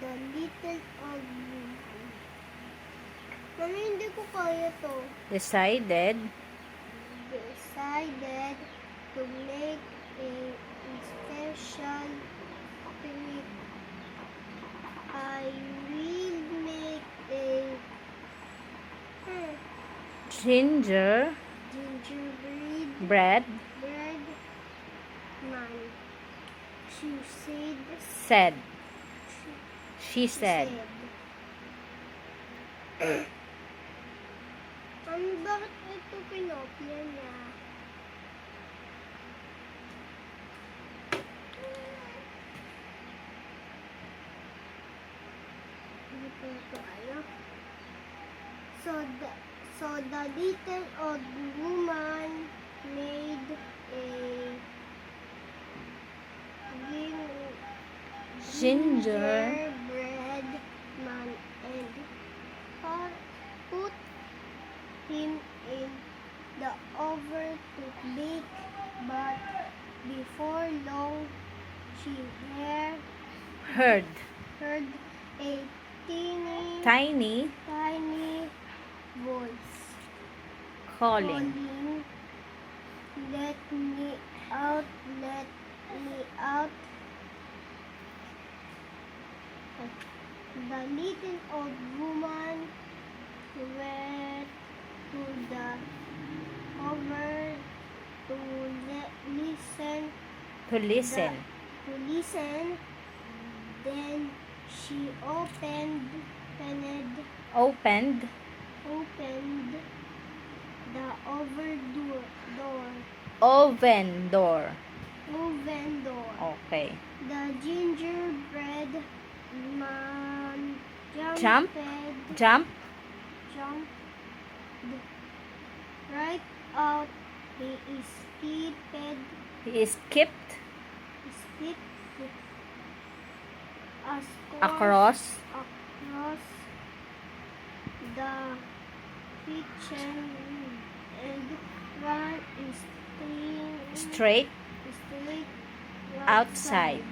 The little old woman. Mami, hindi ko kaya to. Decided To make a special treat. I will make a gingerbread gingerbread man. said. She said. Bakit ito pinopya niya? Hindi ko ito alam. So the little old woman made a gingerbread man and put him in the oven to bake, but before long she Heard a tiny voice calling. Let me out. The little old woman went to the oven to listen. Then she opened the Oven door. oven door. Okay. The gingerbread man Jumped right out. He skipped across the kitchen and ran straight straight outside.